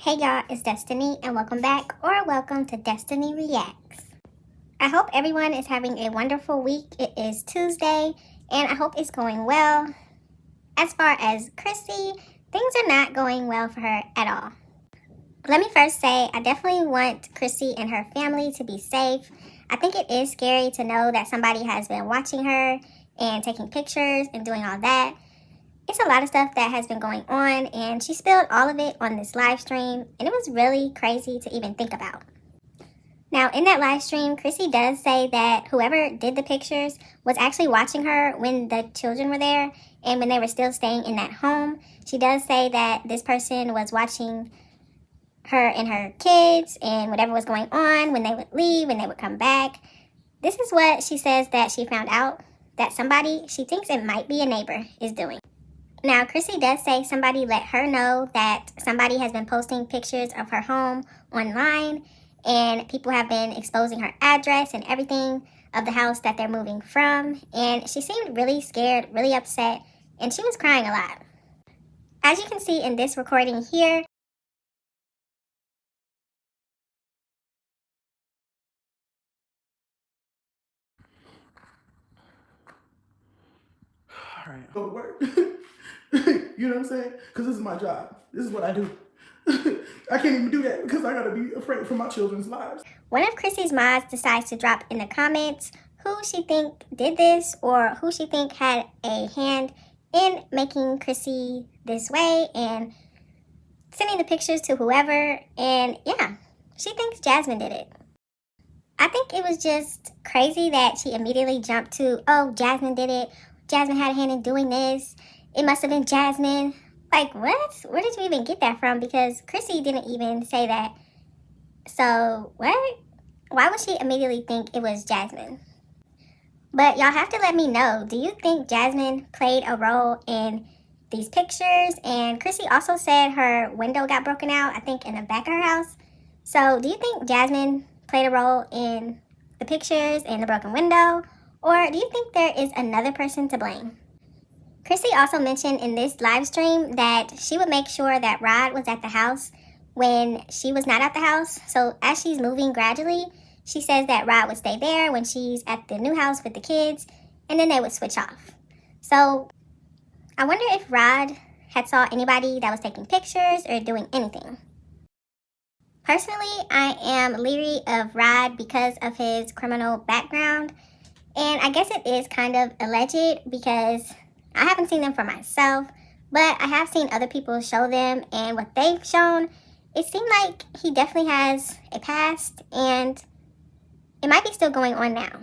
Hey y'all, it's Destiny and welcome back or welcome to Destiny Reacts. I hope everyone is having a wonderful week. It is Tuesday and I hope it's going well. As far as Chrissy, things are not going well for her at all. Let me first say I definitely want Chrissy and her family to be safe. I think it is scary to know that somebody has been watching her and taking pictures and doing all that. It's a lot of stuff that has been going on, and she spilled all of it on this live stream, and it was really crazy to even think about. Now, in that live stream, Chrissy does say that whoever did the pictures was actually watching her when the children were there and when they were still staying in that home. She does say that this person was watching her and her kids and whatever was going on when they would leave, when they would come back. This is what she says that she found out that somebody, she thinks it might be a neighbor, is doing. Now, Chrissy does say somebody let her know that somebody has been posting pictures of her home online and people have been exposing her address and everything of the house that they're moving from. And she seemed really scared, really upset, and she was crying a lot. As you can see in this recording here, all right, go to work. You know what I'm saying? Because this is my job. This is what I do. I can't even do that because I gotta be afraid for my children's lives. One of Chrissy's mods decides to drop in the comments who she think did this or who she think had a hand in making Chrissy this way and sending the pictures to whoever. And yeah, she thinks Jasmine did it. I think it was just crazy that she immediately jumped to, oh, Jasmine did it. Jasmine had a hand in doing this. It must have been Jasmine. Like, what? Where did you even get that from? Because Chrissy didn't even say that. So, what? Why would she immediately think it was Jasmine? But y'all have to let me know. Do you think Jasmine played a role in these pictures? And Chrissy also said her window got broken out, I think in the back of her house. So, do you think Jasmine played a role in the pictures and the broken window? Or do you think there is another person to blame? Chrissy also mentioned in this live stream that she would make sure that Rod was at the house when she was not at the house. So as she's moving gradually, she says that Rod would stay there when she's at the new house with the kids, and then they would switch off. So I wonder if Rod had saw anybody that was taking pictures or doing anything. Personally, I am leery of Rod because of his criminal background. And I guess it is kind of alleged because I haven't seen them for myself, but I have seen other people show them, and what they've shown, it seemed like he definitely has a past, and it might be still going on now.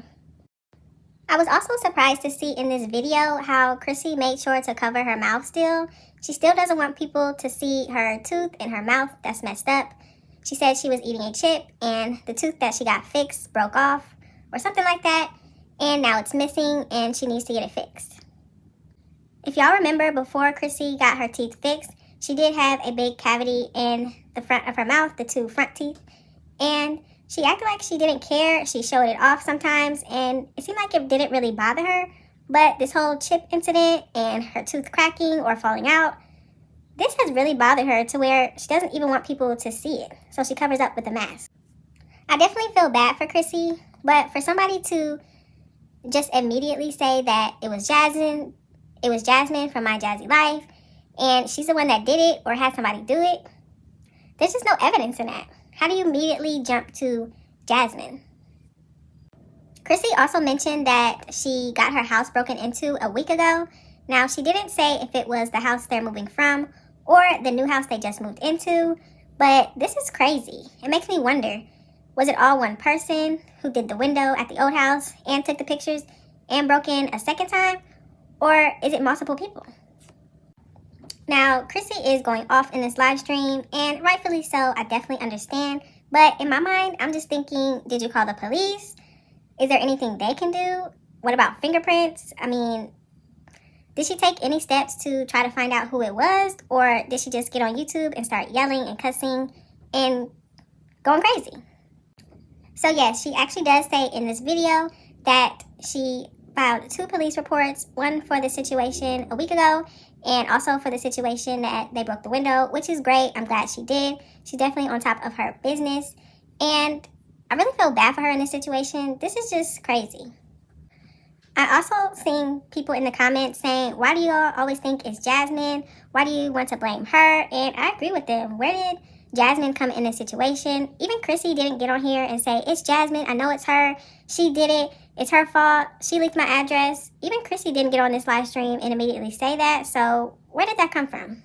I was also surprised to see in this video how Chrissy made sure to cover her mouth still. She still doesn't want people to see her tooth in her mouth that's messed up. She said she was eating a chip, and the tooth that she got fixed broke off, or something like that. And now it's missing and she needs to get it fixed. If y'all remember, before Chrissy got her teeth fixed, she did have a big cavity in the front of her mouth, the two front teeth. And she acted like she didn't care. She showed it off sometimes and it seemed like it didn't really bother her. But this whole chip incident and her tooth cracking or falling out, this has really bothered her to where she doesn't even want people to see it. So she covers up with a mask. I definitely feel bad for Chrissy, but for somebody to just immediately say that it was Jasmine from My Jazzy Life, and she's the one that did it or had somebody do it, there's just no evidence in that. How do you immediately jump to Jasmine? Chrissy also mentioned that she got her house broken into a week ago. Now, she didn't say if it was the house they're moving from or the new house they just moved into, but this is crazy. It makes me wonder, was it all one person who did the window at the old house and took the pictures and broke in a second time? Or is it multiple people? Now, Chrissy is going off in this live stream, and rightfully so, I definitely understand. But in my mind, I'm just thinking, did you call the police? Is there anything they can do? What about fingerprints? I mean, did she take any steps to try to find out who it was? Or did she just get on YouTube and start yelling and cussing and going crazy? So yes, she actually does say in this video that she filed 2 police reports, one for the situation a week ago And also for the situation that they broke the window, which is great. I'm glad she did. She's definitely on top of her business. And I really feel bad for her in this situation. This is just crazy. I also seen people in the comments saying, why do y'all always think it's Jasmine? Why do you want to blame her? And I agree with them. Where did Jasmine come in this situation? Even Chrissy didn't get on here and say, it's Jasmine. I know it's her. She did it. It's her fault. She leaked my address. Even Chrissy didn't get on this live stream and immediately say that. So where did that come from?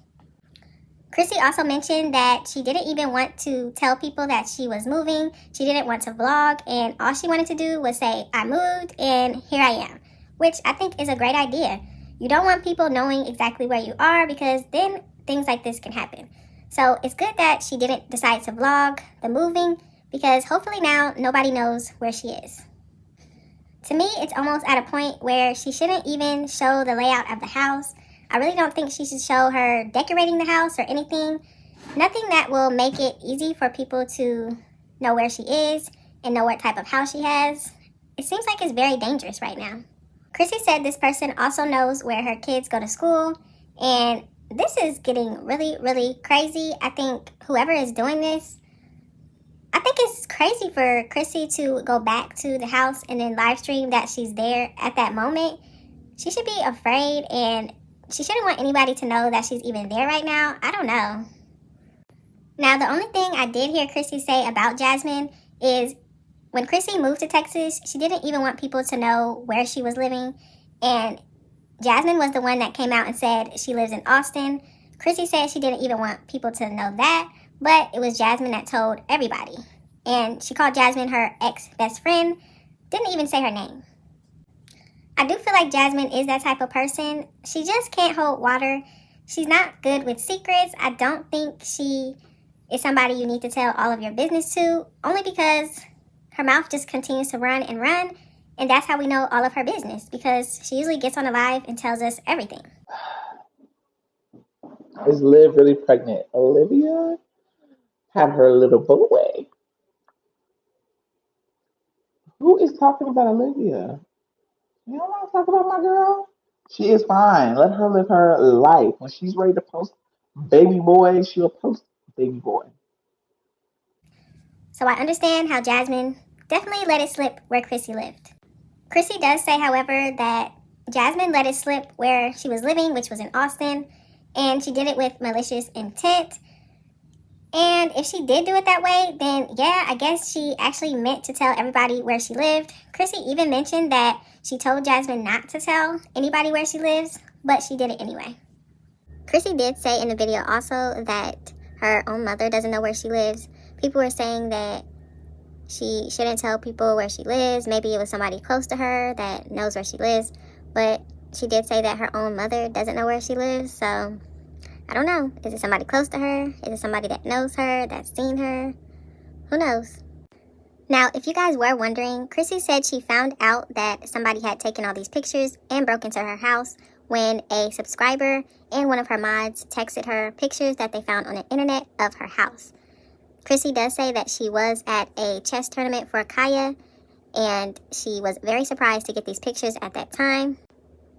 Chrissy also mentioned that she didn't even want to tell people that she was moving. She didn't want to vlog, and all she wanted to do was say, I moved and here I am, which I think is a great idea. You don't want people knowing exactly where you are because then things like this can happen. So it's good that she didn't decide to vlog the moving because hopefully now nobody knows where she is. To me, it's almost at a point where she shouldn't even show the layout of the house. I really don't think she should show her decorating the house or anything. Nothing that will make it easy for people to know where she is and know what type of house she has. It seems like it's very dangerous right now. Chrissy said this person also knows where her kids go to school, and this is getting really, really crazy. I think whoever is doing this, I think it's crazy for Chrissy to go back to the house and then live stream that she's there at that moment. She should be afraid, and she shouldn't want anybody to know that she's even there right now. I don't know. Now, the only thing I did hear Chrissy say about Jasmine is when Chrissy moved to Texas, she didn't even want people to know where she was living. And Jasmine was the one that came out and said she lives in Austin. Chrissy said she didn't even want people to know that, but it was Jasmine that told everybody. And she called Jasmine her ex-best friend, didn't even say her name. I do feel like Jasmine is that type of person. She just can't hold water. She's not good with secrets. I don't think she is somebody you need to tell all of your business to, only because her mouth just continues to run and run, and that's how we know all of her business, because she usually gets on a live and tells us everything. Is Liv really pregnant? Olivia had her little boy. Who is talking about Olivia? You don't want to talk about my girl? She is fine. Let her live her life. When she's ready to post baby boy, she'll post baby boy. So I understand how Jasmine definitely let it slip where Chrissy lived. Chrissy does say, however, that Jasmine let it slip where she was living, which was in Austin, and she did it with malicious intent. And if she did do it that way, then yeah, I guess she actually meant to tell everybody where she lived. Chrissy even mentioned that she told Jasmine not to tell anybody where she lives, but she did it anyway. Chrissy did say in the video also that her own mother doesn't know where she lives. People were saying that she shouldn't tell people where she lives. Maybe it was somebody close to her that knows where she lives, but she did say that her own mother doesn't know where she lives, so I don't know. Is it somebody close to her? Is it somebody that knows her, that's seen her? Who knows? Now, if you guys were wondering, Chrissy said she found out that somebody had taken all these pictures and broke into her house when a subscriber and one of her mods texted her pictures that they found on the internet of her house. Chrissy does say that she was at a chess tournament for Kaya, and she was very surprised to get these pictures at that time.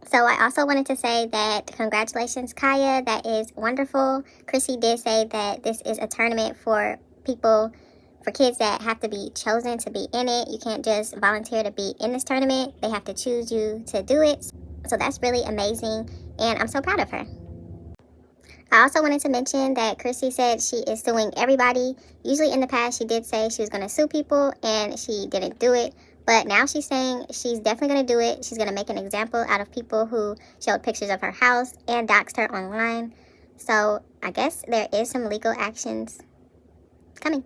So I also wanted to say that congratulations, Kaya. That is wonderful. Chrissy did say that this is a tournament for people, for kids that have to be chosen to be in it. You can't just volunteer to be in this tournament. They have to choose you to do it. So that's really amazing, and I'm so proud of her. I also wanted to mention that Chrissy said she is suing everybody. Usually in the past, she did say she was going to sue people, and she didn't do it. But now she's saying she's definitely going to do it. She's going to make an example out of people who showed pictures of her house and doxed her online. So I guess there is some legal actions coming.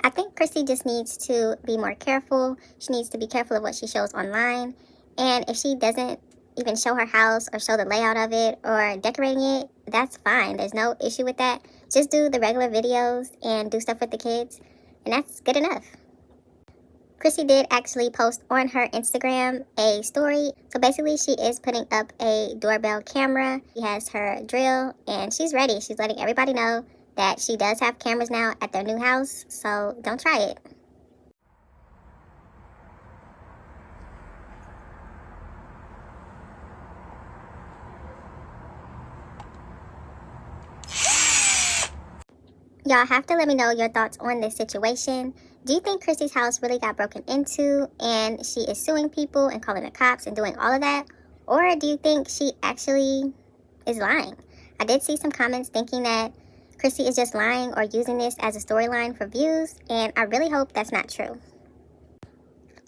I think Chrissy just needs to be more careful. She needs to be careful of what she shows online. And if she doesn't even show her house or show the layout of it or decorating it, that's fine. There's no issue with that. Just do the regular videos and do stuff with the kids, and that's good enough. Chrissy did actually post on her Instagram a story. So basically she is putting up a doorbell camera. She has her drill and she's ready. She's letting everybody know that she does have cameras now at their new house. So don't try it. Y'all have to let me know your thoughts on this situation. Do you think Chrissy's house really got broken into and she is suing people and calling the cops and doing all of that? Or do you think she actually is lying? I did see some comments thinking that Chrissy is just lying or using this as a storyline for views, and I really hope that's not true.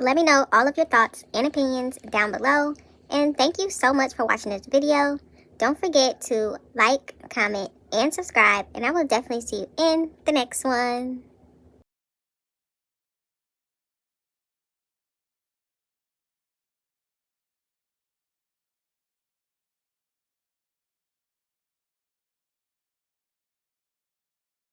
Let me know all of your thoughts and opinions down below, and thank you so much for watching this video. Don't forget to like, comment, and subscribe, and I will definitely see you in the next one.